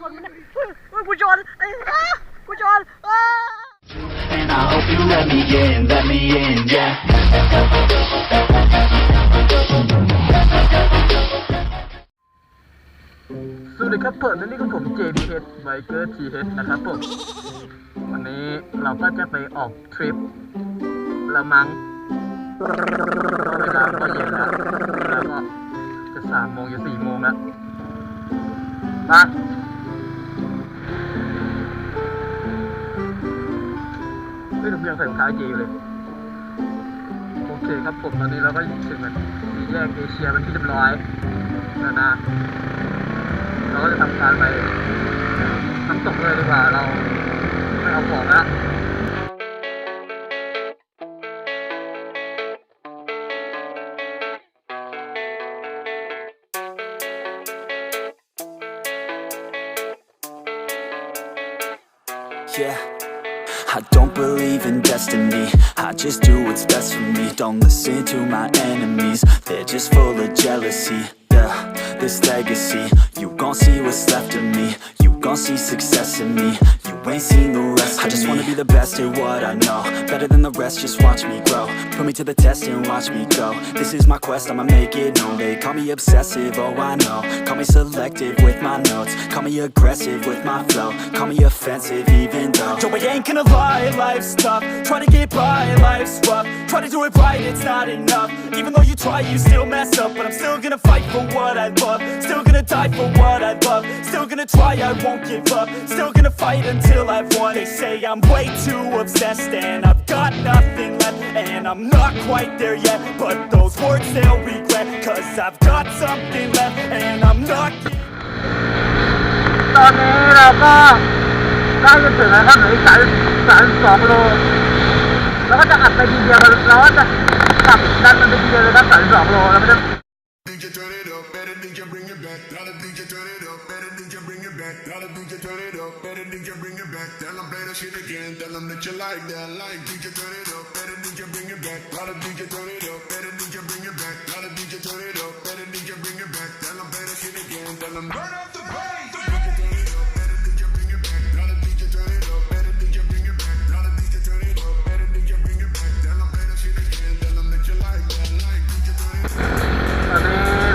ชนมันเนี่ยกูชนไอ้กูชนAnd I hope you let me in, yeah. สวัสดีครับผมนี่คือผม JBS Biker TH นะครับผมวันนี้เราก็จะไปออกทริปละมั้งเวลาก็เย็นแล้วแล้วก็จะ3 โมงจะ4 โมงแล้วมาไม่ถึงเพียงใส่รองเท้าเจอยู่เลยโอเคครับผมตอนนี้เราก็ถึงสี่แยกเอเชียเป็นที่เรียบร้อยแล้วนะเราก็จะทำการไปน้ำตกเลยดีกว่าเราไม่เอาของแล้วI don't believe in destiny, I just do what's best for me. Don't listen to my enemies, they're just full of jealousy. Yeah, this legacy, you gon' see what's left of me. You gon' see success in me, you ain't seen the rest of me. I just wanna be the best at what I know, better than the rest, just watch me grow. Put me to the test and watch me go. This is my quest, I'ma make it known. They call me obsessive, oh I know. Call me selective with my notes, call me aggressive with my flow. Call me offensive even though Yo, I ain't gonna lie, life's tough. Try to get by, life's rough. Try to do it right, it's not enough. Even though you try, you still mess up. But I'm still gonna fight for what I love. Still gonna die for what I love. Still gonna try, I won't give up. Still gonna fight until I've won. They say I'm way too obsessed and I've got nothing left. And I'm not quite there yet, but those words they'll regret. Cause I've got something left and I'm not ตอนนี้เราก็ใกล้จะถึงแล้วครับเหลืออีก32 โลแล้วก็จะอัดไปทีเดียวแล้วก็จะขับดันมันไปทีเดียวเลยครับ32 โลแล้วไม่ต้อง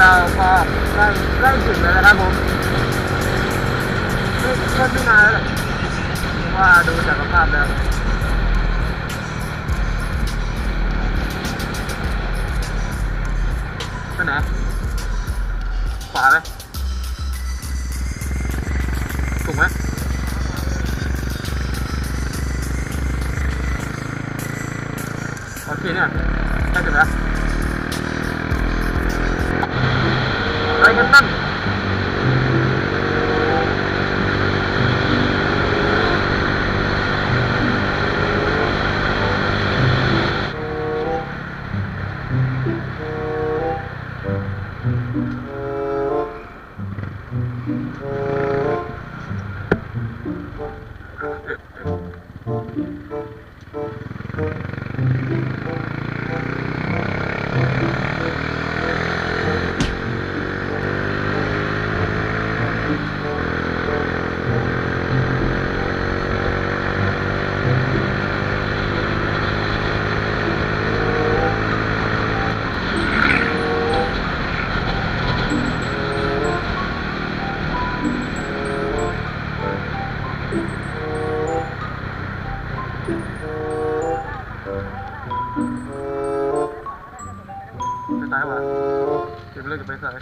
เราก็ใกล้ถึงแล้วนะครับผมไม่นานแล้วว่าดูจากสภาพแล้วไปไหนขวาไหมถูกไหมโอเคเนี่ยใกล้ถึงแล้วไปกันนั่นซ้ายว่ะเก็บเลือกกับไปซ้าย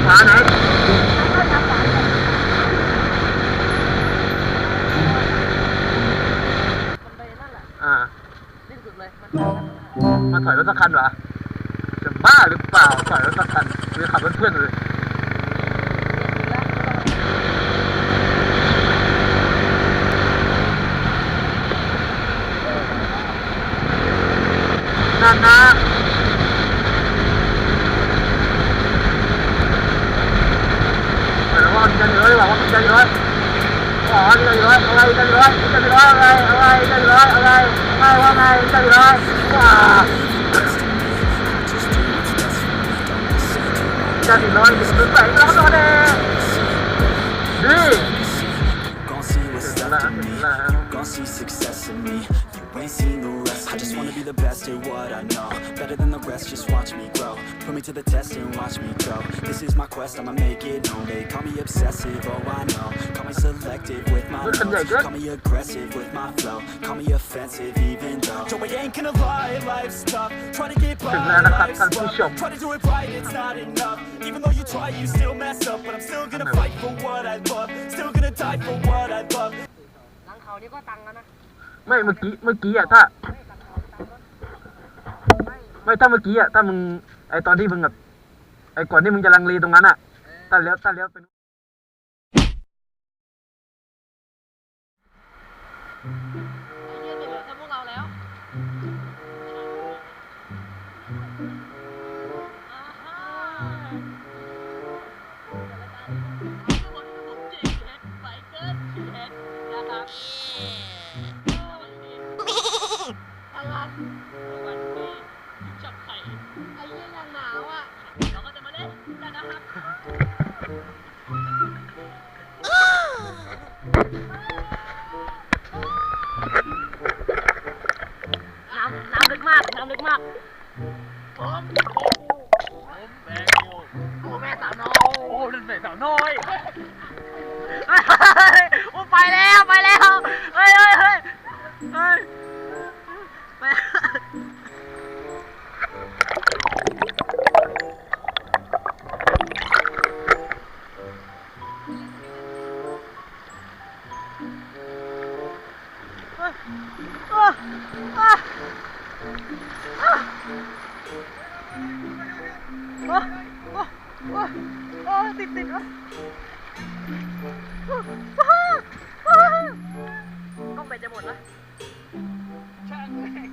ขวาไหนมาถอยรถสักคันวะจะบ้าหรือเปล่าถอยรถสักคันหรือขับรถเพื่อนเลยนั่นนะ ใจร้อนอ๋อใจร้อนอะไรใจร้อนใจร้อนอะไรใจร้อนอะไรไม่ว่าไงใจร้อนใจร้อนมันใส่แล้วตัวเองดิ Gon' see success in me. You ain't seen the rest of me. I just wanna be the best at what I know. Better than the rest, just watch me grow. Put me to the test and watch me go. This is my quest, I'ma make it known. They call me obsessive, oh I know. Call me selective with my notes. Call me aggressive with my flow. Call me offensive even though. Joe, I ain't gonna lie, life's tough. Try to get by, life's tough. Try to do it right, it's not enough. Even though you try, you still mess up. But I'm still gonna fight for what I love. Still gonna die for what I love. เขานี่ก็ตังแล้วนะไม่เมื่อกี้อ่ะถ้าถ้าเมื่อกี้อ่ะถ้ามึงไอตอนที่มึงแบบไอก่อนที่มึงจะลังเลตรงนั้นอ่ะตัดแล้วเป็นไอ้เหี้ยจะเหลือแค่พวกเราแล้วน้ำลึกมากผมแม่กูแม่สาวน้อยโอ้นั่นแม่สาวน้อยโอ้ไปแล้วเฮ้ยไปติดต้องไปจะหมดแล้วช่างเลยนี่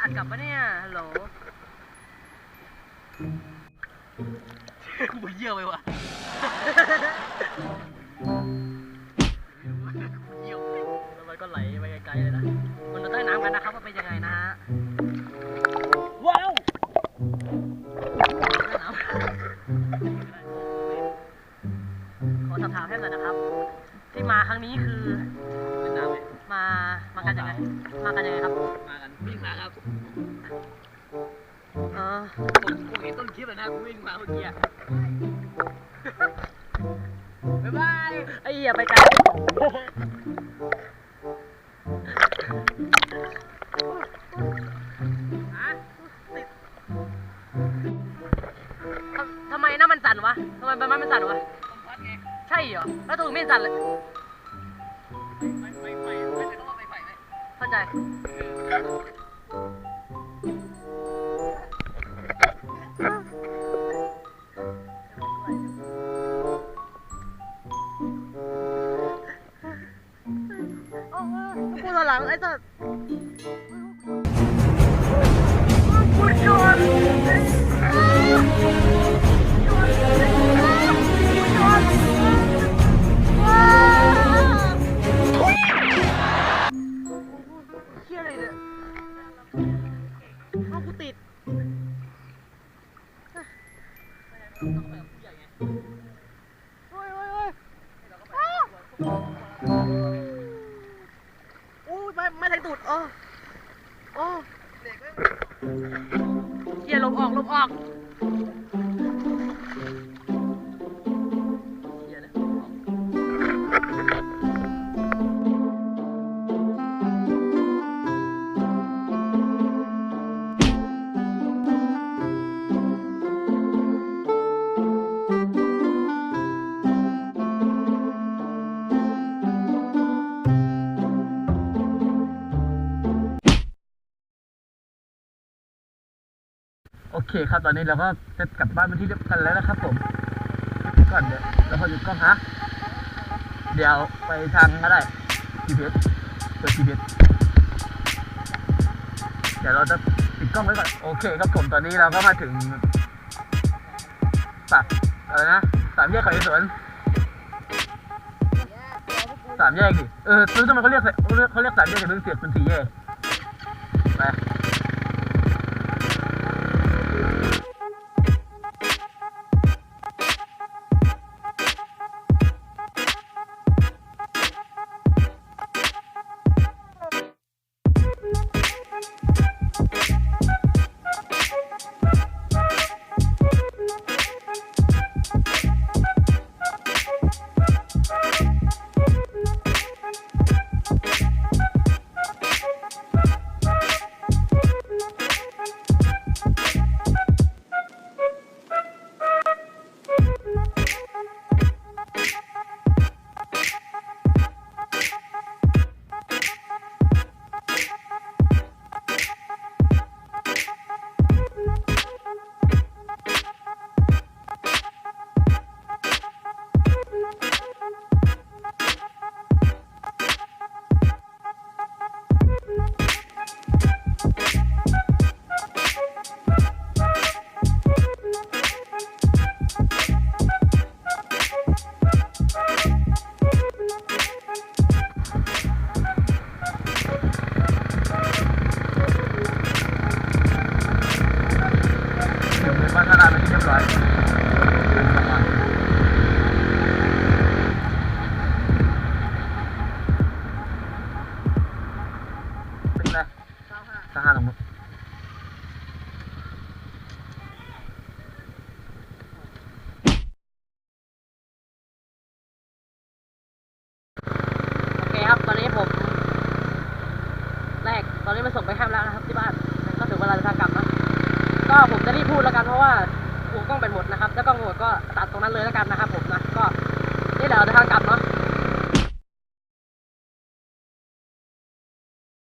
อัดกลับปะเนี่ยฮัลโหลกูเยี่ยวไปว่ะเยี่ยวแล้วมันก็ไหลไปไกลๆเลยนะมันจะใต้น้ำกันนะครับว่าเป็นยังไงนะฮะว้าวขอถามให้หน่อยนะครับที่มาครั้งนี้คือเป็นน้ำไหมมากันยังไงครับมากันวิ่งมาครับกูเห็นต้นคลิปแล้วนะกูวิ่งมาเมื่อกี้บ๊ายบายไอ้เหี้ยไปไกลทำไมน้ำมันสั่นวะทำไมใบไม้มันสั่นวะใช่เหรอแล้วตัวไม่สั่นเลยเข้าใจกูหลังไอ้สัสกูชนเฮียอะไรเนี่ยเอากูติดโอ้ยไม่ทันตูดเฮียลมออกโอเคครับตอนนี้เราก็จะกลับบ้านเป็นที่เรียบร้อยแล้วนะครับผมก่อนเดี๋ยวเราพอหยุดกล้องฮะเดี๋ยวไปทางก็ได้ GPS เปิด GPS เดี๋ยวเราจะปิดกล้องไว้ก่อนโอเคครับผมตอนนี้เราก็มาถึง อะไรนะสามแยกเขาสวนสามแยกดิรู้จักมันเขาเรียกสามแยกแต่เพิ่งเสียบเป็นสี่แยกไปมาทำงานเป็นที่เรียบร้อยเป็นไง95ตรงนู้นโอเคครับตอนนี้ผมตอนนี้มาส่งไปแคมป์แล้วนะครับที่บ้านก็ถึงเวลาเดินทางกลับนะก็ผมจะรีบพูดแล้วกันเพราะว่าหัวกล้องเป็นหมดนะครับแล้วกล้องหมดก็ตัดตรงนั้นเลยแล้วกันนะครับผมนะก็นี่เดี๋ยวเดินทางกลับเนาะ